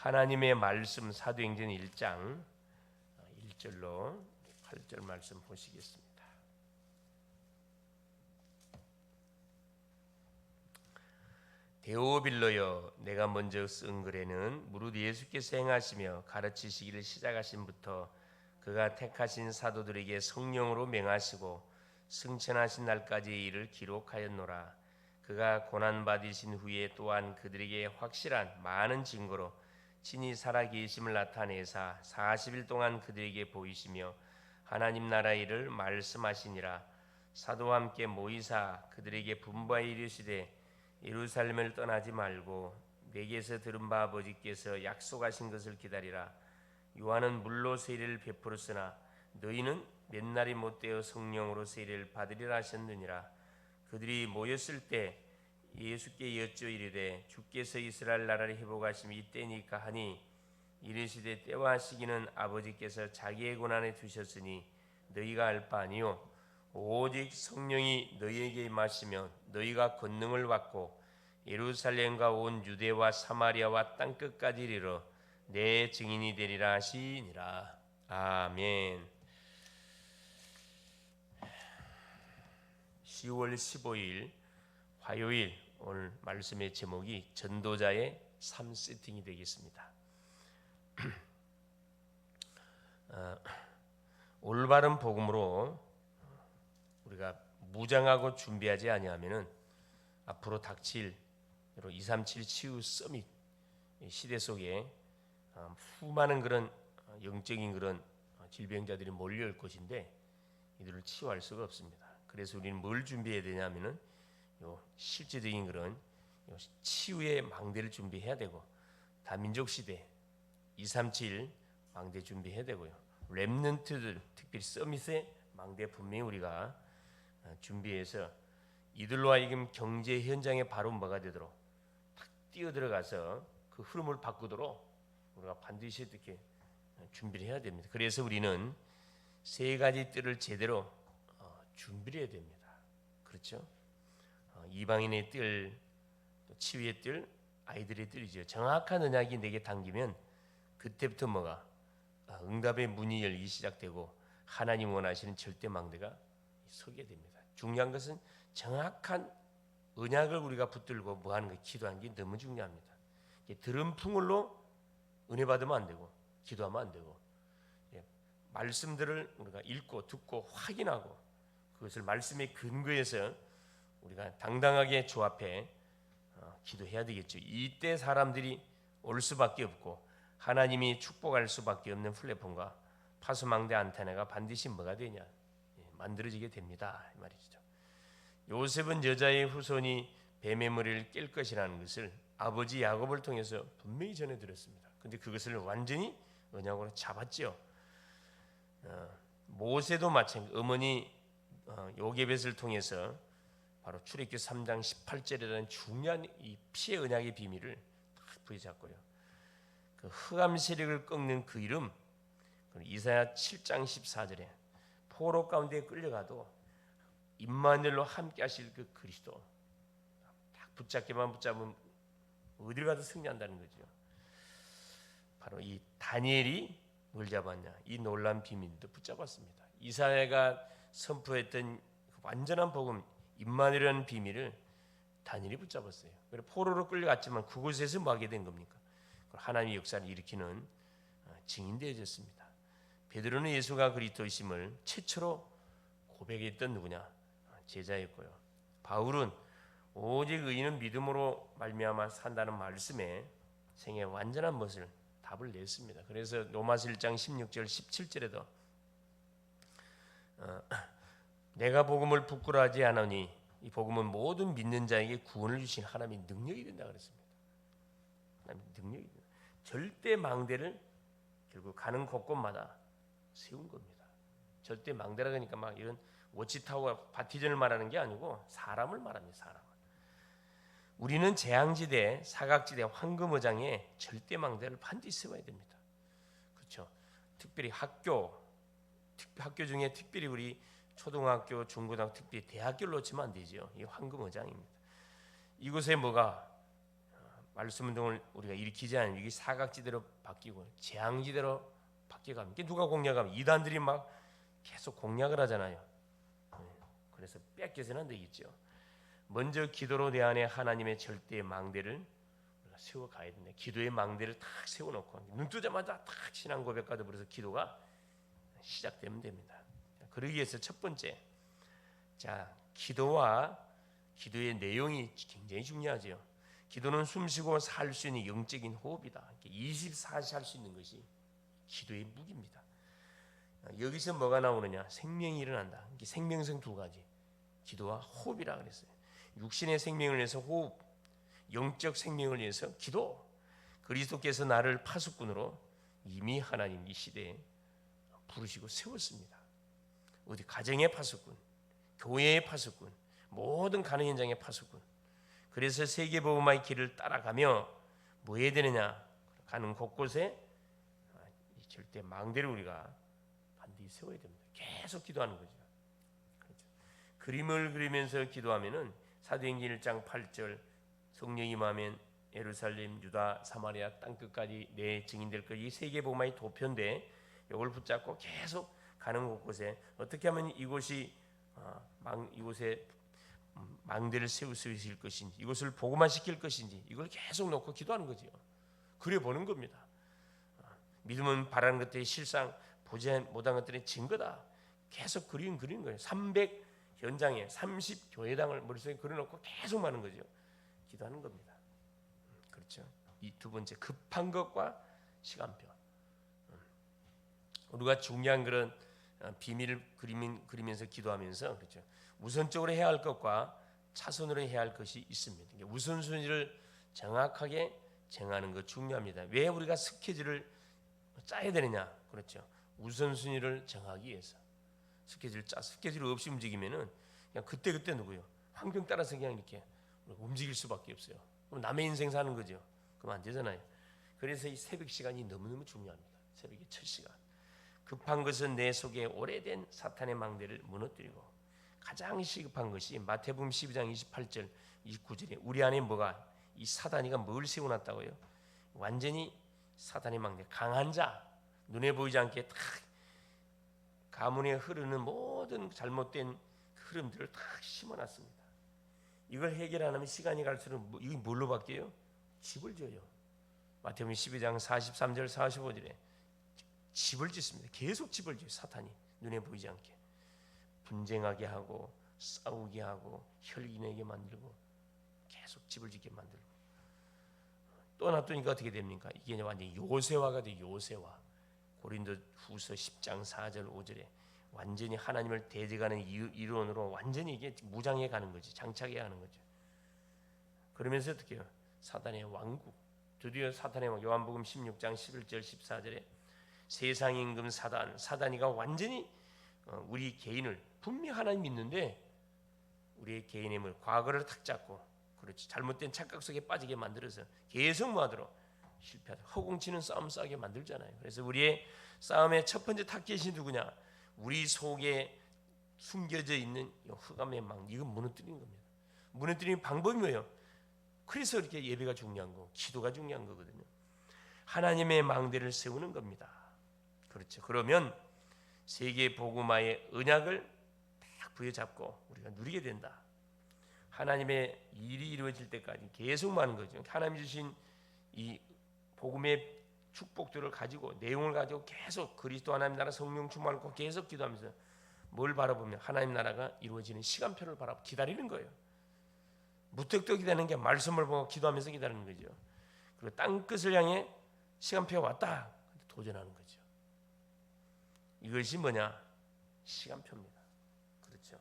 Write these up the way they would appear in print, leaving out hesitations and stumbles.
하나님의 말씀 사도행전 1장 1절로 8절 말씀 보시겠습니다. 데오빌로여, 내가 먼저 쓴 글에는 무릇 예수께서 행하시며 가르치시기를 시작하신부터 그가 택하신 사도들에게 성령으로 맹하시고 승천하신 날까지의 일을 기록하였노라. 그가 고난받으신 후에 또한 그들에게 확실한 많은 증거로 친히 살아계심을 나타내사 40일 동안 그들에게 보이시며 하나님 나라의 일을 말씀하시니라. 사도와 함께 모이사 그들에게 분부하여 이르시되 예루살렘을 떠나지 말고 내게서 들은 바 아버지께서 약속하신 것을 기다리라. 요한은 물로 세례를 베풀었으나 너희는 몇 날이 못되어 성령으로 세례를 받으리라 하셨느니라. 그들이 모였을 때 예수께 여쭈어 이르되 주께서 이스라엘 나라를 회복하심이 이때니까 하니 이르시되 때와 시기는 아버지께서 자기의 권한에 두셨으니 너희가 알 바 아니요 오직 성령이 너희에게 임하시면 너희가 권능을 받고 예루살렘과 온 유대와 사마리아와 땅끝까지 이르러 내 증인이 되리라 하시니라. 아멘. 10월 15일 화요일, 오늘 말씀의 제목이 전도자의 삶 세팅이 되겠습니다. 올바른 복음으로 우리가 무장하고 준비하지 아니하면은 앞으로 닥칠 237 치유 서밋 시대 속에 수많은 그런 영적인 그런 질병자들이 몰려올 것인데 이들을 치유할 수가 없습니다. 그래서 우리는 뭘 준비해야 되냐면은 실제적인 그런 치유의 망대를 준비해야 되고, 다민족 시대 237 망대 준비해야 되고요. 렘넌트들, 특별히 서밋의 망대 분명히 우리가 준비해서 이들로 하여금 경제 현장에 바로 뭐가 되도록 탁 뛰어들어가서 그 흐름을 바꾸도록 우리가 반드시 이렇게 준비를 해야 됩니다. 그래서 우리는 세 가지 뜰을 제대로 준비를 해야 됩니다. 그렇죠? 이방인의 뜰, 또 치유의 뜰, 아이들의 뜰이죠. 정확한 언약이 내게 당기면 그때부터 뭐가 응답의 문이 열리기 시작되고 하나님 원하시는 절대 망대가 서게 됩니다. 중요한 것은 정확한 언약을 우리가 붙들고 뭐 하는 거, 기도하는 게 너무 중요합니다. 들은 풍을로 은혜 받으면 안 되고 기도하면 안 되고, 말씀들을 우리가 읽고 듣고 확인하고 그것을 말씀의 근거에서 우리가 당당하게 주 앞에 기도해야 되겠죠. 이때 사람들이 올 수밖에 없고 하나님이 축복할 수밖에 없는 플랫폼과 파수망대 안테나가 반드시 뭐가 되냐, 만들어지게 됩니다, 이 말이죠. 요셉은 여자의 후손이 뱀의 머리를 깰 것이라는 것을 아버지 야곱을 통해서 분명히 전해 들었습니다. 그런데 그것을 완전히 언약으로 잡았죠. 모세도 마찬가지, 어머니 요게벳을 통해서 바로 출애굽기 3장 18절이라는 중요한 이 피의 언약의 비밀을 딱 부여잡고요. 그 흑암 세력을 꺾는 그 이름, 이사야 7장 14절에 포로 가운데 끌려가도 임마누엘로 함께 하실 그 그리스도 딱 붙잡기만 붙잡으면 어딜 가도 승리한다는 거죠. 바로 이 다니엘이 뭘 잡았냐, 이 놀라운 비밀도 붙잡았습니다. 이사야가 선포했던 완전한 복음, 임마누엘이라는 비밀을 다니엘이 붙잡았어요. 그래서 포로로 끌려갔지만 그곳에서 뭐 하게 된 겁니까? 하나님의 역사를 일으키는 증인되어졌습니다. 베드로는 예수가 그리스도이심을 최초로 고백했던 누구냐? 제자였고요. 바울은 오직 의인은 믿음으로 말미암아 산다는 말씀에 생애 완전한 것을 답을 냈습니다. 그래서 로마서 1장 16절 17절에도 내가 복음을 부끄러워하지 않으니 이 복음은 모든 믿는 자에게 구원을 주신 하나님의 능력이 된다 그랬습니다. 하나님의 능력이 된다. 절대 망대를 결국 가는 곳곳마다 세운 겁니다. 절대 망대라 그러니까 막 이런 워치타워 바티전을 말하는 게 아니고 사람을 말합니다. 사람을. 우리는 재앙지대, 사각지대, 황금어장에 절대 망대를 반드시 세워야 됩니다. 그렇죠? 특별히 학교 중에 특별히 우리 초등학교, 중고등학교, 특별히 대학교를 놓치면 안 되죠. 이 황금어장입니다. 이곳에 뭐가 말씀 운동을 우리가 일으키지 않으면 이게 사각지대로 바뀌고 재앙지대로 바뀌어가면 이게 누가 공략하면 이단들이 막 계속 공략을 하잖아요. 그래서 뺏겨서는 안 되겠죠. 먼저 기도로 내 안에 하나님의 절대의 망대를 우리가 세워가야 된다. 기도의 망대를 탁 세워놓고 눈 뜨자마자 탁 신앙 고백과 더불어서 기도가 시작되면 됩니다. 그러기 위해서 첫 번째, 자, 기도와 기도의 내용이 굉장히 중요하죠. 기도는 숨쉬고 살 수 있는 영적인 호흡이다. 24시 할 수 있는 것이 기도의 무기입니다. 여기서 뭐가 나오느냐? 생명이 일어난다. 생명성 두 가지, 기도와 호흡이라 그랬어요. 육신의 생명을 위해서 호흡, 영적 생명을 위해서 기도. 그리스도께서 나를 파수꾼으로 이미 하나님 이 시대에 부르시고 세웠습니다. 어디 가정의 파수꾼, 교회의 파수꾼, 모든 가는 현장의 파수꾼. 그래서 세계복음화의 길을 따라가며 뭐 해야 되느냐? 가는 곳곳에 절대 망대를 우리가 반드시 세워야 됩니다. 계속 기도하는 거죠. 그렇죠. 그림을 그리면서 기도하면은 사도행전 1장 8절 성령이 임하면 예루살렘, 유다, 사마리아 땅 끝까지 내 증인될 것. 이 세계복음화의 도표인데 이걸 붙잡고 계속 가는 곳곳에 어떻게 하면 이곳에 망대를 세울 수 있을 것인지, 이곳을 복음화 시킬 것인지 이걸 계속 놓고 기도하는 거죠. 그려보는 겁니다. 믿음은 바라는 것들이 실상 보지 못한 것들의 증거다. 계속 그리는 거예요. 300 현장에 30 교회당을 머릿속에 그려놓고 계속 많은 거죠. 기도하는 겁니다. 그렇죠. 이 두 번째, 급한 것과 시간표. 우리가 중요한 그런 비밀을 그리면서 기도하면서, 그렇죠, 우선적으로 해야 할 것과 차선으로 해야 할 것이 있습니다. 우선순위를 정확하게 정하는 것 중요합니다. 왜 우리가 스케줄을 짜야 되느냐? 그렇죠. 우선순위를 정하기 위해서. 스케줄 없이 움직이면은 그냥 그때 누구요? 환경 따라서 그냥 이렇게 움직일 수밖에 없어요. 그럼 남의 인생 사는 거죠. 그럼 안 되잖아요. 그래서 이 새벽 시간이 너무너무 중요합니다. 새벽의 첫 시간. 급한 것은 내 속에 오래된 사탄의 망대를 무너뜨리고, 가장 시급한 것이 마태복음 12장 28절 29절에 우리 안에 뭐가, 이 사단이가 뭘 세워놨다고요? 완전히 사탄의 망대, 강한 자, 눈에 보이지 않게 탁 가문에 흐르는 모든 잘못된 흐름들을 탁 심어놨습니다. 이걸 해결 안 하면 시간이 갈수록 이게 뭘로 바뀌어요? 집을 져요. 마태복음 12장 43절 45절에 집을 짓습니다. 계속 집을 져요. 사탄이 눈에 보이지 않게 분쟁하게 하고 싸우게 하고 혈기내게 만들고 계속 집을 짓게 만들고, 또 놔두니까 어떻게 됩니까? 이게 완전히 요새화가 돼요. 요새화. 고린도후서 10장 4절 5절에 완전히 하나님을 대적하는 이론으로 완전히 이게 무장해 가는 거지, 장착해 가는 거죠. 그러면서 어떻게 해요? 사단의 왕국, 드디어 사탄의 왕국. 요한복음 16장 11절 14절에 세상 임금 사단이가 완전히 우리 개인을, 분명히 하나님 믿는데 우리의 개인의 과거를 탁 잡고, 그렇지, 잘못된 착각 속에 빠지게 만들어서 계속 뭐하도록 실패하다, 허공치는 싸움 싸게 만들잖아요. 그래서 우리의 싸움의 첫 번째 타겟이 누구냐? 우리 속에 숨겨져 있는 흑암의 망, 이건 무너뜨리는 겁니다. 무너뜨리는 방법이 뭐예요? 그래서 이렇게 예배가 중요한 거고 기도가 중요한 거거든요. 하나님의 망대를 세우는 겁니다. 그렇죠. 그러면 세계 복음화의 언약을 딱 부여잡고 우리가 누리게 된다. 하나님의 일이 이루어질 때까지 계속 많은 거죠. 하나님이 주신 이 복음의 축복들을 가지고, 내용을 가지고 계속 그리스도 하나님 나라 성령 충만을 꼭 계속 기도하면서 뭘 바라보면 하나님 나라가 이루어지는 시간표를 바라보고 기다리는 거예요. 무턱대고 기다리는 게 말씀을 보고 기도하면서 기다리는 거죠. 그리고 땅 끝을 향해 시간표가 왔다, 도전하는 거죠. 이것이 뭐냐? 시간표입니다. 그렇죠.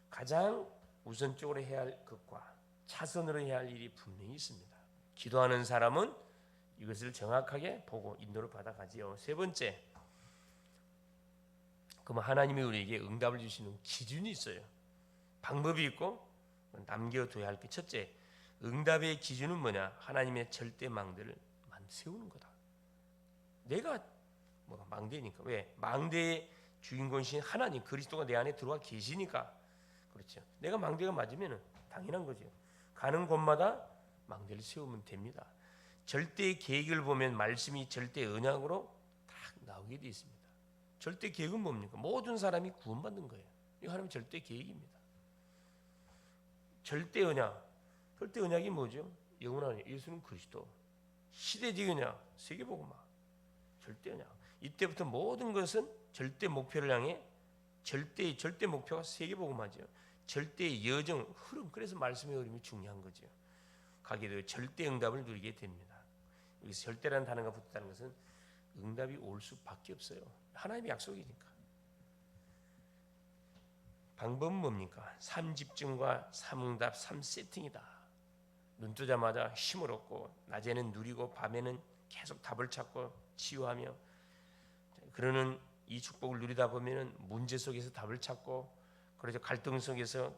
가장 우선적으로 해야 할 것과 차선으로 해야 할 일이 분명히 있습니다. 기도하는 사람은 이것을 정확하게 보고 인도를 받아가지요. 세 번째, 그럼 하나님이 우리에게 응답을 주시는 기준이 있어요. 방법이 있고 남겨둬야 할 게, 첫째, 응답의 기준은 뭐냐? 하나님의 절대 망대를 세우는 거다. 내가 뭐가 망대니까. 왜? 망대의 주인공이신 하나님 그리스도가 내 안에 들어와 계시니까. 그렇죠. 내가 망대가 맞으면 당연한 거죠. 가는 곳마다 망대를 세우면 됩니다. 절대 계획을 보면 말씀이 절대 언약으로 딱 나오게 되어 있습니다. 절대 계획은 뭡니까? 모든 사람이 구원받는 거예요. 이거 하나님의 절대 계획입니다. 절대 언약. 절대 언약이 뭐죠? 영원한 예수는 그리스도. 시대적 언약, 세계복음화. 절대 언약. 이때부터 모든 것은 절대 목표를 향해 절대 목표가 세계복음화죠. 절대의 여정, 흐름. 그래서 말씀의 흐름이 중요한 거죠. 가게 되어 절대 응답을 누리게 됩니다. 여기서 절대라는 단어가 붙었다는 것은 응답이 올 수밖에 없어요. 하나님의 약속이니까. 방법은 뭡니까? 3집중과 3응답 3세팅이다. 눈 뜨자마자 힘을 얻고 낮에는 누리고 밤에는 계속 답을 찾고 치유하며 그러는 이 축복을 누리다 보면은 문제 속에서 답을 찾고 그래서 갈등 속에서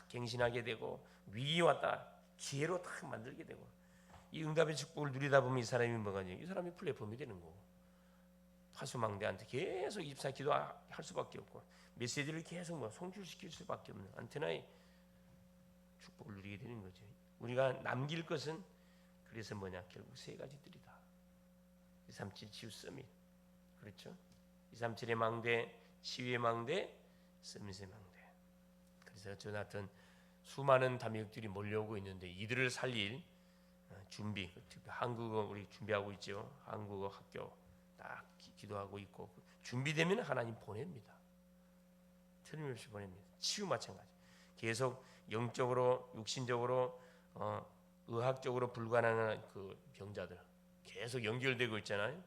갱신하게 되고 위기 왔다 기회로 딱 만들게 되고 이 응답의 축복을 누리다 보면 이 사람이 뭐가 이 사람이 플랫폼이 되는 거고 파수망대한테 계속 24 기도할 수밖에 없고 메시지를 계속 송출시킬 수밖에 없는 안테나의 축복을 누리게 되는 거죠. 우리가 남길 것은 그래서 뭐냐 결국 세 가지들이다. 237 치유 서밋 그렇죠? 237의 망대, 치유의 망대, 서밋의 망대. 그래서 저나튼 수많은 담역들이 몰려오고 있는데 이들을 살릴 준비, 특히 한국어 우리 준비하고 있죠. 한국어 학교 딱 기도하고 있고 준비되면 하나님 보냅니다. 틀림없이 보냅니다. 치유 마찬가지. 계속 영적으로, 육신적으로, 의학적으로 불가능한 그 병자들 계속 연결되고 있잖아요.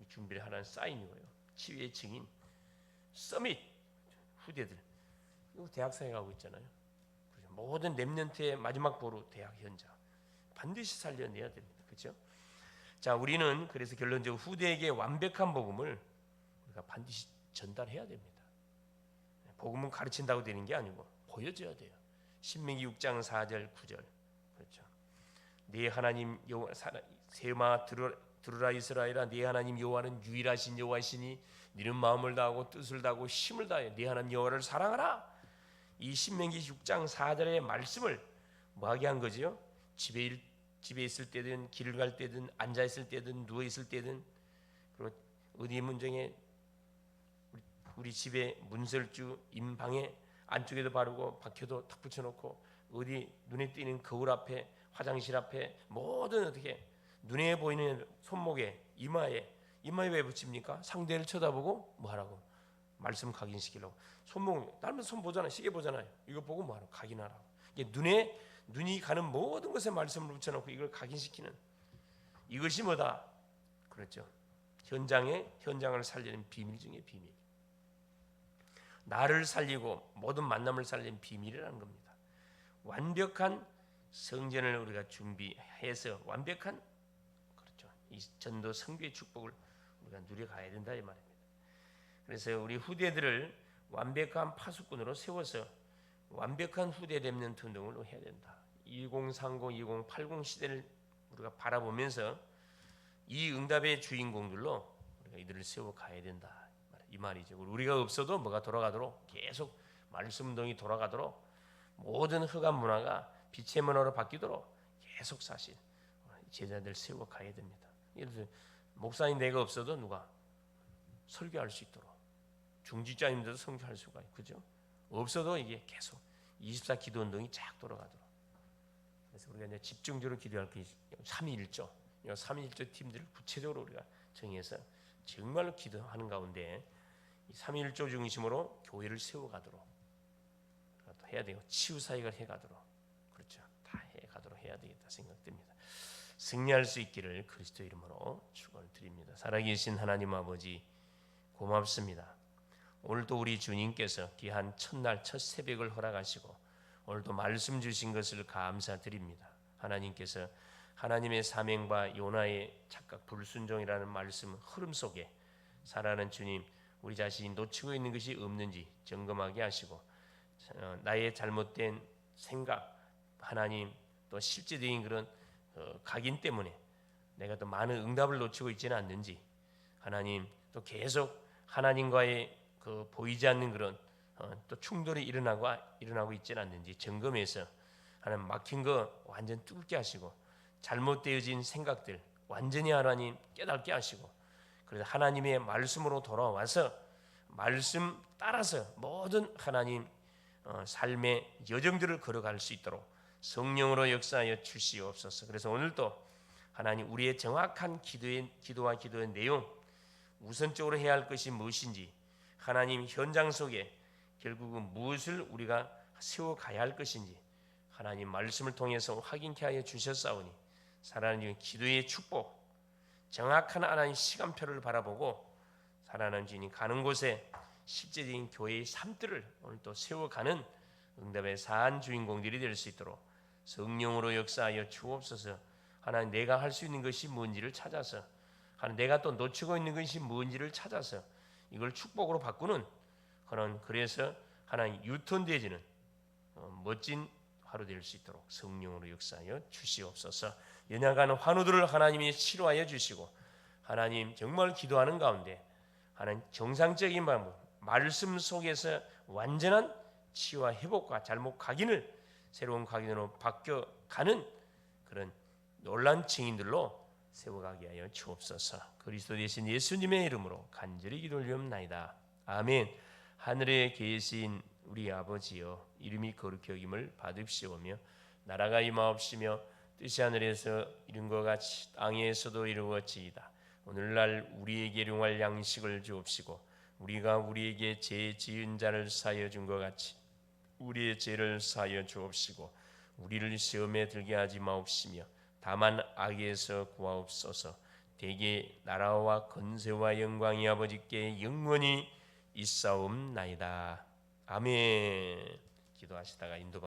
준비를 하라는 사인이고요. 치유의 증인, 서밋 후대들. 대학생에 가고 있잖아요. 모든 렘넌트의 마지막 보루 대학 현장 반드시 살려내야 됩니다. 그렇죠? 자, 우리는 그래서 결론적으로 후대에게 완벽한 복음을 우리가 반드시 전달해야 됩니다. 복음은 가르친다고 되는 게 아니고 보여줘야 돼요. 신명기 6장 4절 9절 그렇죠. 네 하나님 여호와 세마 들으라 이스라엘아 네 하나님 여호와는 유일하신 여호와시니 너는 마음을 다하고 뜻을 다하고 힘을 다해 네 하나님 여호와를 사랑하라. 이 신명기 6장 4절의 말씀을 뭐하게 한 거지요? 집에 있을 때든 길을 갈 때든 앉아 있을 때든 누워 있을 때든 그리고 어디 문정에 우리 집에 문설주 임방에 안쪽에도 바르고 밖에도 탁 붙여놓고 어디 눈에 띄는 거울 앞에 화장실 앞에 모든 어떻게 눈에 보이는 손목에 이마에 왜 붙입니까? 상대를 쳐다보고 뭐하라고? 말씀 각인시키려고. 손목 닮은 손 보잖아요. 시계 보잖아요. 이거 보고 뭐하라고? 각인하라고. 이게 눈이 가는 모든 것에 말씀을 붙여놓고 이걸 각인시키는 이것이 뭐다? 그렇죠. 현장을 살리는 비밀 중에 비밀. 나를 살리고 모든 만남을 살리는 비밀이라는 겁니다. 완벽한 성전을 우리가 준비해서 완벽한 그렇죠. 이 전도 성교의 축복을 우리가 누려가야 된다 이 말입니다. 그래서 우리 후대들을 완벽한 파수꾼으로 세워서 완벽한 후대 렘넌트 운동을 해야 된다. 1030, 2080 시대를 우리가 바라보면서 이 응답의 주인공들로 우리가 이들을 세워 가야 된다. 이 말이죠. 우리가 없어도 뭐가 돌아가도록 계속 말씀 운동이 돌아가도록 모든 흑암 문화가 빛의 문화로 바뀌도록 계속 사실 제자들 세워 가야 됩니다. 예를 들어 목사님 내가 없어도 누가 설교할 수 있도록 중직자님들도 설교할 수가 있고 그죠? 없어도 이게 계속 24 기도 운동이 쫙 돌아가도록. 그래서 우리가 이제 집중적으로 기도할 게 3.1조, 3.1조 팀들을 구체적으로 우리가 정해서 정말로 기도하는 가운데 이 3.1조 중심으로 교회를 세워가도록 해야 되고 치유 사역을 해가도록 그렇죠. 다 해가도록 해야 되겠다 생각됩니다. 승리할 수 있기를 그리스도 이름으로 축원을 드립니다. 살아계신 하나님 아버지 고맙습니다. 오늘도 우리 주님께서 귀한 첫날 첫 새벽을 허락하시고 오늘도 말씀 주신 것을 감사드립니다. 하나님께서 하나님의 사명과 요나의 착각 불순종이라는 말씀 흐름 속에 살아가는 주님 우리 자신이 놓치고 있는 것이 없는지 점검하게 하시고 나의 잘못된 생각 하나님 또 실제적인 그런 각인 때문에 내가 또 많은 응답을 놓치고 있지는 않는지 하나님 또 계속 하나님과의 그 보이지 않는 그런 또 충돌이 일어나고 있지는 않는지 점검해서 하나님 막힌 거 완전 뚫게 하시고 잘못되어진 생각들 완전히 하나님 깨닫게 하시고 그래서 하나님의 말씀으로 돌아와서 말씀 따라서 모든 하나님 삶의 여정들을 걸어갈 수 있도록 성령으로 역사하여 주시옵소서. 그래서 오늘도 하나님 우리의 정확한 기도와 기도의 내용 우선적으로 해야 할 것이 무엇인지 하나님 현장 속에 결국은 무엇을 우리가 세워가야 할 것인지 하나님 말씀을 통해서 확인케 하여 주셨사오니 살아가는 기도의 축복 정확한 하나님 시간표를 바라보고 살아가는 주님 가는 곳에 실제적인 교회의 삶들을 오늘 또 세워가는 응답의 사한 주인공들이 될 수 있도록 성령으로 역사하여 주옵소서. 하나님 내가 할 수 있는 것이 뭔지를 찾아서 하나님 내가 또 놓치고 있는 것이 뭔지를 찾아서 이걸 축복으로 바꾸는 그래서 하나님 유턴되어지는 멋진 하루 될 수 있도록 성령으로 역사하여 주시옵소서. 연약한 환우들을 하나님이 치료하여 주시고 하나님 정말 기도하는 가운데 하나님 정상적인 말씀 속에서 완전한 치유와 회복과 잘못 각인을 새로운 각인으로 바뀌어가는 그런 놀란 증인들로 세워가게 하여 주옵소서. 그리스도 되신 예수님의 이름으로 간절히 기도를 드리옵나이다. 아멘. 하늘에 계신 우리 아버지여 이름이 거룩히 여김을 받으시오며 나라가 임하옵시며 뜻이 하늘에서 이룬 것 같이 땅에서도 이루어지이다. 오늘날 우리에게 일용할 양식을 주옵시고 우리가 우리에게 죄 지은 자를 사하여 준 것 같이 우리의 죄를 사하여 주옵시고 우리를 시험에 들게 하지 마옵시며 다만 악에서 구하옵소서. 대개 나라와 권세와 영광이 아버지께 영원히 있사옵나이다. 아멘. 기도하시다가 인도